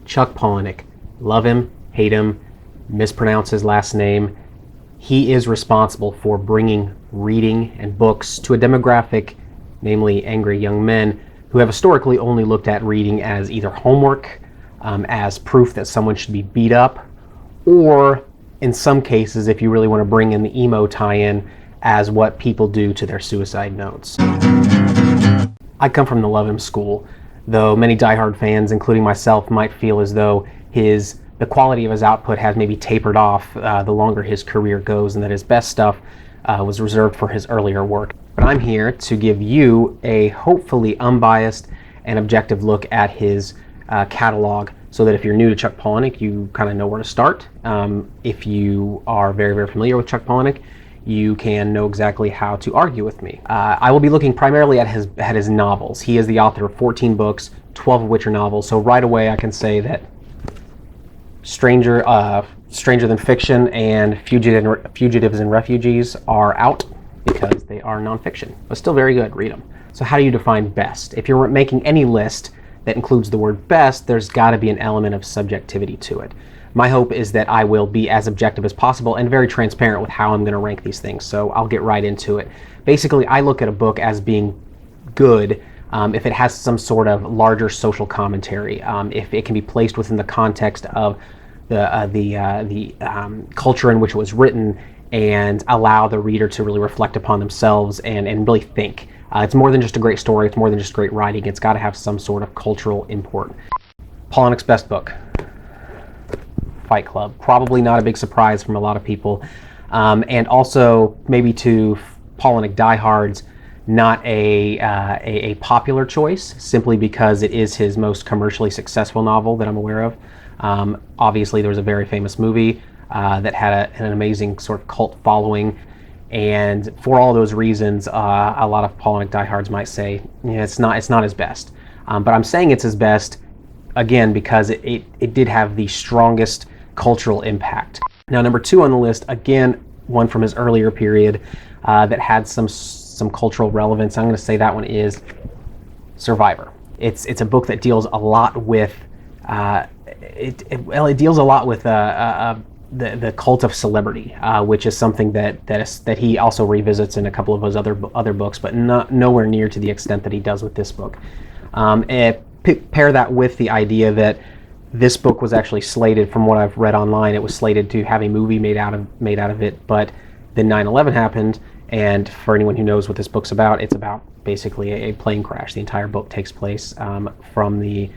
Chuck Palahniuk. Love him, hate him, mispronounce his last name. He is responsible for bringing reading and books to a demographic, namely angry young men, who have historically only looked at reading as either homework, as proof that someone should be beat up, or in some cases, if you really want to bring in the emo tie-in, as what people do to their suicide notes. I come from the Love Him school, though many diehard fans, including myself, might feel as though the quality of his output has maybe tapered off the longer his career goes, and that his best stuff was reserved for his earlier work. But I'm here to give you a hopefully unbiased and objective look at his catalog, so that if you're new to Chuck Palahniuk, you kind of know where to start. If you are very, very familiar with Chuck Palahniuk, you can know exactly how to argue with me. I will be looking primarily at his novels. He is the author of 14 books, 12 of which are novels, so right away I can say that Stranger Than Fiction and Fugitives and Refugees are out because they are nonfiction, but still very good. Read them. So how do you define best? If you're making any list that includes the word best, there's got to be an element of subjectivity to it. My hope is that I will be as objective as possible and very transparent with how I'm going to rank these things, so I'll get right into it. Basically, I look at a book as being good if it has some sort of larger social commentary, if it can be placed within the context of the culture in which it was written, and allow the reader to really reflect upon themselves and really think. It's more than just a great story, it's more than just great writing, it's got to have some sort of cultural import. Palahniuk's best book, Fight Club. Probably not a big surprise from a lot of people, and also maybe to Palahniuk diehards, not a popular choice, simply because it is his most commercially successful novel that I'm aware of. Obviously there was a very famous movie that had an amazing sort of cult following, and for all those reasons, a lot of Palahniuk diehards might say, yeah, it's not his best. But I'm saying it's his best, again, because it did have the strongest cultural impact. Now, number 2 on the list, again, one from his earlier period that had some cultural relevance. I'm going to say that one is Survivor. It's a book that deals a lot with it deals a lot with the cult of celebrity, which is something that he also revisits in a couple of his other books, but nowhere near to the extent that he does with this book. Pair that with the idea that this book was actually slated, from what I've read online, it was slated to have a movie made out of it, but then 9/11 happened, and for anyone who knows what this book's about, it's about basically a plane crash. The entire book takes place from the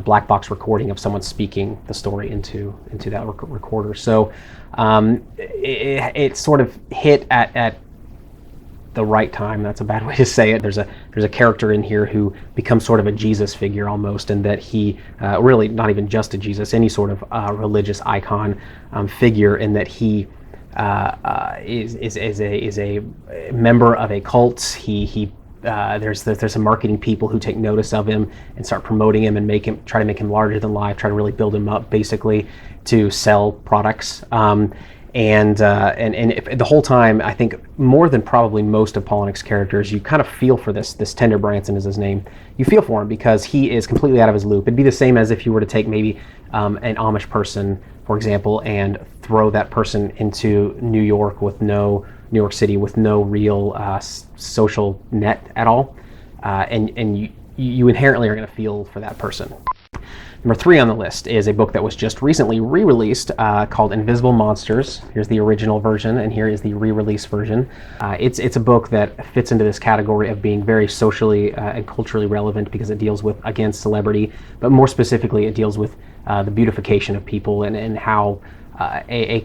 black box recording of someone speaking the story into that recorder. So it sort of hit at the right time. That's a bad way to say it. There's a character in here who becomes sort of a Jesus figure almost, and that he really not even just a Jesus, any sort of religious icon figure, in that he is a member of a cult. There's some marketing people who take notice of him and start promoting him and try to make him larger than life, try to really build him up basically to sell products. And the whole time, I think more than probably most of Palahniuk's characters, you kind of feel for this Tender Branson is his name. You feel for him because he is completely out of his loop. It'd be the same as if you were to take maybe an Amish person, for example, and throw that person into New York City with no real social net at all, and you inherently are going to feel for that person. Number 3 on the list is a book that was just recently re-released called Invisible Monsters. Here's the original version, and here is the re-release version. It's a book that fits into this category of being very socially and culturally relevant because it deals with, again, celebrity, but more specifically it deals with the beautification of people and how a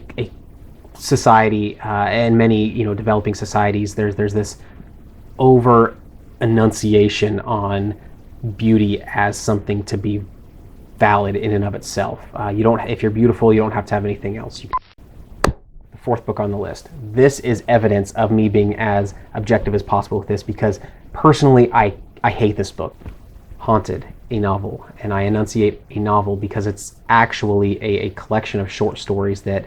society and many developing societies, there's this over enunciation on beauty as something to be valid in and of itself. If you're beautiful, you don't have to have anything else. The 4th book on the list. This is evidence of me being as objective as possible with this, because personally I hate this book. Haunted, a novel, and I enunciate a novel because it's actually a collection of short stories that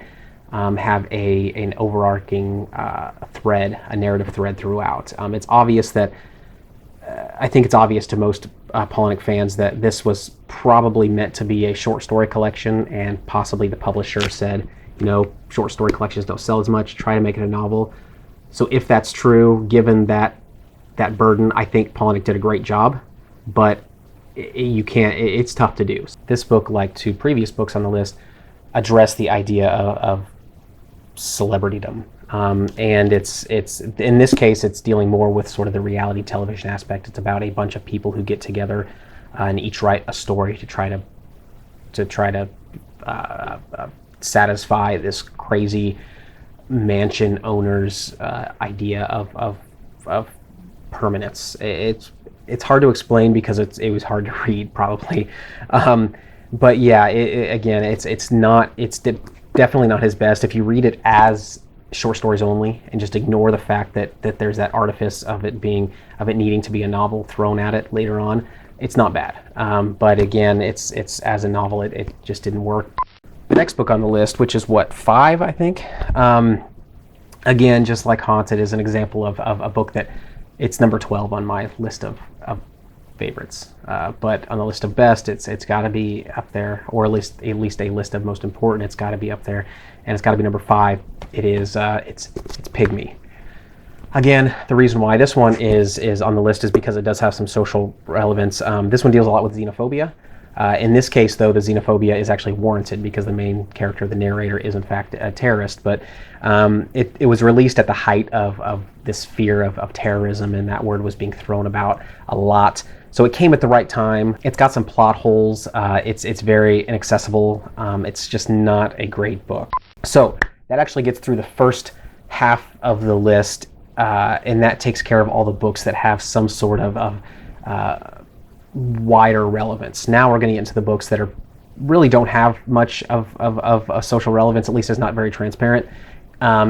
have an overarching thread, a narrative thread throughout. It's obvious that I think it's obvious to most Palahniuk fans that this was probably meant to be a short story collection, and possibly the publisher said, short story collections don't sell as much, try to make it a novel. So if that's true, given that burden, I think Palahniuk did a great job, but it's tough to do. This book, like two previous books on the list, address the idea of celebritydom. And it's in this case, it's dealing more with sort of the reality television aspect. It's about a bunch of people who get together and each write a story to try to satisfy this crazy mansion owner's idea of permanence. It's hard to explain because it was hard to read, probably. But yeah, again, it's definitely not his best. If you read it as short stories only and just ignore the fact that there's that artifice of it needing to be a novel thrown at it later on, it's not bad. But again, it's as a novel, it just didn't work. The next book on the list, which is 5, I think. Again, just like Haunted, is an example of a book that it's number 12 on my list of favorites. But on the list of best, it's got to be up there, or at least a list of most important. It's got to be up there, and it's got to be number 5. It is it's Pygmy. Again, the reason why this one is on the list is because it does have some social relevance. This one deals a lot with xenophobia. In this case, though, the xenophobia is actually warranted because the main character, the narrator, is in fact a terrorist. But it was released at the height of this fear of terrorism, and that word was being thrown about a lot. So it came at the right time. It's got some plot holes. It's very inaccessible. It's just not a great book. So that actually gets through the first half of the list, and that takes care of all the books that have some sort of wider relevance. Now we're going to get into the books that really don't have much of a social relevance, at least it's not very transparent.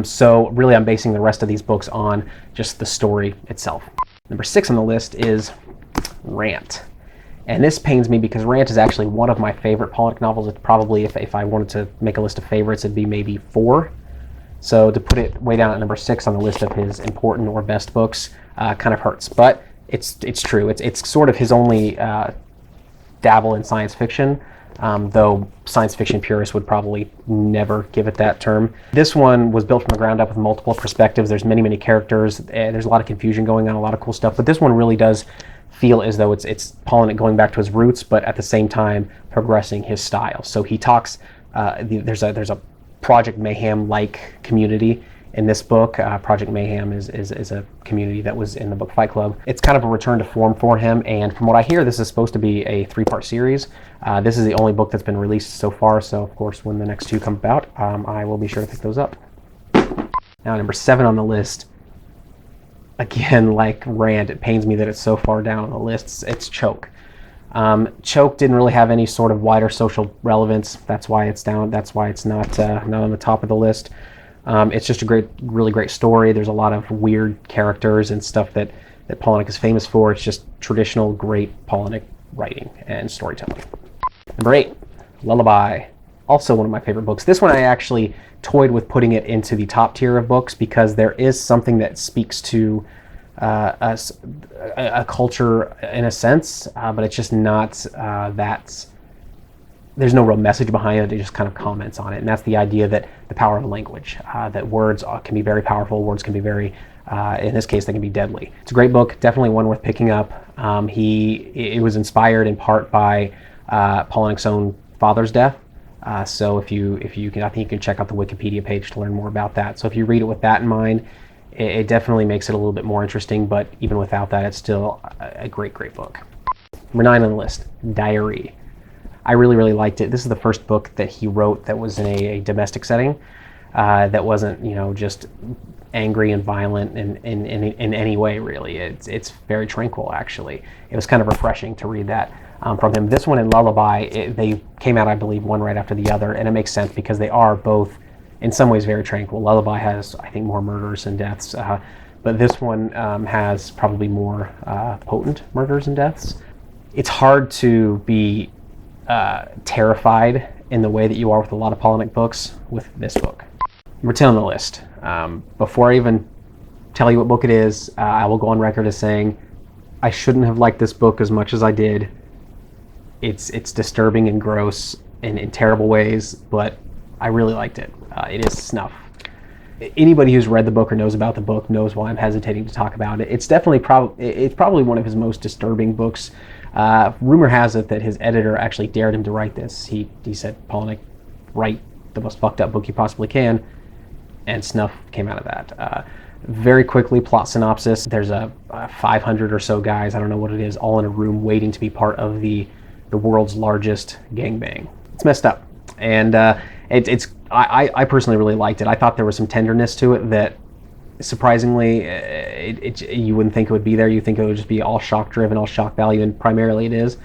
So really I'm basing the rest of these books on just the story itself. Number 6 on the list is Rant. And this pains me because Rant is actually one of my favorite Palahniuk novels. It's probably, if I wanted to make a list of favorites, it'd be maybe 4. So to put it way down at number 6 on the list of his important or best books kind of hurts. But it's true. It's sort of his only dabble in science fiction, though science fiction purists would probably never give it that term. This one was built from the ground up with multiple perspectives. There's many characters. There's a lot of confusion going on, a lot of cool stuff. But this one really does feel as though it's Palahniuk going back to his roots, but at the same time progressing his style. So he talks. There's a Project Mayhem-like community in this book. Project Mayhem is a community that was in the book Fight Club. It's kind of a return to form for him, and from what I hear, this is supposed to be a 3-part series. This is the only book that's been released so far, so of course when the next 2 come about, I will be sure to pick those up. Now number 7 on the list, again, like Rand, it pains me that it's so far down on the list. It's Choke. Choke didn't really have any sort of wider social relevance. That's why it's down. That's why it's not on the top of the list. It's just a really great story. There's a lot of weird characters and stuff that Palahniuk is famous for. It's just traditional great Palahniuk writing and storytelling. Number 8, Lullaby. Also one of my favorite books. This one I actually toyed with putting it into the top tier of books because there is something that speaks to a culture in a sense, but it's just not that. There's no real message behind it. It just kind of comments on it, and that's the idea that the power of language, that words can be very powerful. Words can be very, in this case, they can be deadly. It's a great book, definitely one worth picking up. It was inspired in part by Palahniuk's own father's death. So if you can, I think you can check out the Wikipedia page to learn more about that. So if you read it with that in mind, it definitely makes it a little bit more interesting. But even without that, it's still a great book. Number 9 on the list, Diary. I really liked it. This is the first book that he wrote that was in a domestic setting, that wasn't just angry and violent in any way, really. It's very tranquil, actually. It was kind of refreshing to read that from him. This one and Lullaby, they came out, I believe, one right after the other, and it makes sense because they are both in some ways very tranquil. Lullaby has, I think, more murders and deaths, but this one has probably more potent murders and deaths. It's hard to be terrified in the way that you are with a lot of Palahniuk books with this book. Number 10 on the list. Before I even tell you what book it is, I will go on record as saying I shouldn't have liked this book as much as I did. It's disturbing and gross in terrible ways, but I really liked it. It is snuff. Anybody who's read the book or knows about the book knows why I'm hesitating to talk about it. It's definitely it's probably one of his most disturbing books. Rumor has it that his editor actually dared him to write this. He said, Palahniuk, write the most fucked up book you possibly can, and snuff came out of that. Very quickly, plot synopsis. There's a 500 or so guys, I don't know what it is, all in a room waiting to be part of the world's largest gangbang. It's messed up. And I personally really liked it. I thought there was some tenderness to it that, surprisingly, you wouldn't think it would be there. You think it would just be all shock driven, all shock value, and primarily it is.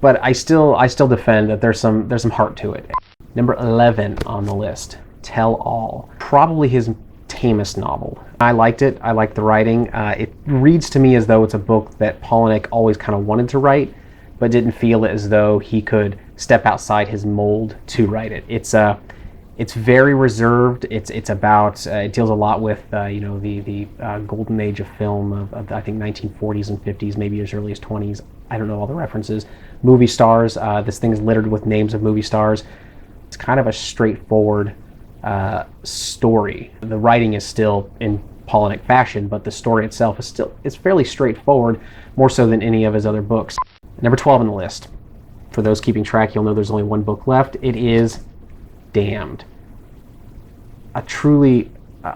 But I still defend that there's some heart to it. Number 11 on the list, Tell All. Probably his tamest novel. I liked it. I liked the writing. It reads to me as though it's a book that Palahniuk always kind of wanted to write, but didn't feel as though he could step outside his mold to write it. It's very reserved. It's about it deals a lot with the golden age of film of I think 1940s and 50s, maybe as early as 20s. I don't know all the references. Movie stars. This thing is littered with names of movie stars. It's kind of a straightforward story. The writing is still in Palahniuk fashion, but the story itself is fairly straightforward, more so than any of his other books. Number 12 on the list. For those keeping track, you'll know there's only one book left. It is Damned. A truly,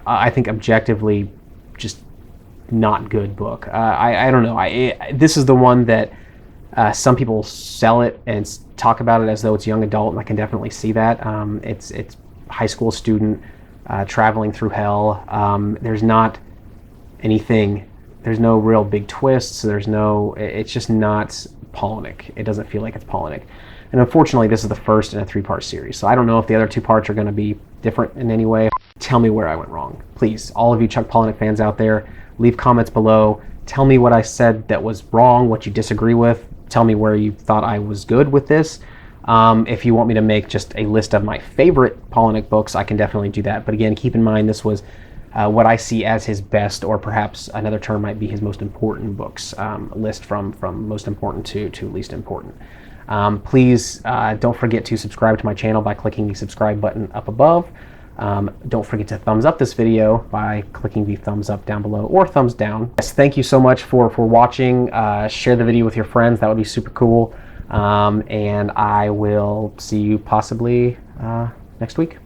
I think objectively, just not good book. I don't know. This is the one that some people sell it and talk about it as though it's young adult, and I can definitely see that. It's high school student traveling through hell. There's not anything. There's no real big twists. It's just not Palahniuk. It doesn't feel like it's Palahniuk. And unfortunately, this is the first in a 3-part series, so I don't know if the other 2 parts are going to be different in any way. Tell me where I went wrong. Please, all of you Chuck Palahniuk fans out there, leave comments below. Tell me what I said that was wrong, what you disagree with. Tell me where you thought I was good with this. If you want me to make just a list of my favorite Palahniuk books, I can definitely do that. But again, keep in mind this was what I see as his best, or perhaps another term might be his most important books, list from most important to least important. Please don't forget to subscribe to my channel by clicking the subscribe button up above. Don't forget to thumbs up this video by clicking the thumbs up down below, or thumbs down. Yes, thank you so much for watching. Share the video with your friends. That would be super cool. And I will see you possibly next week.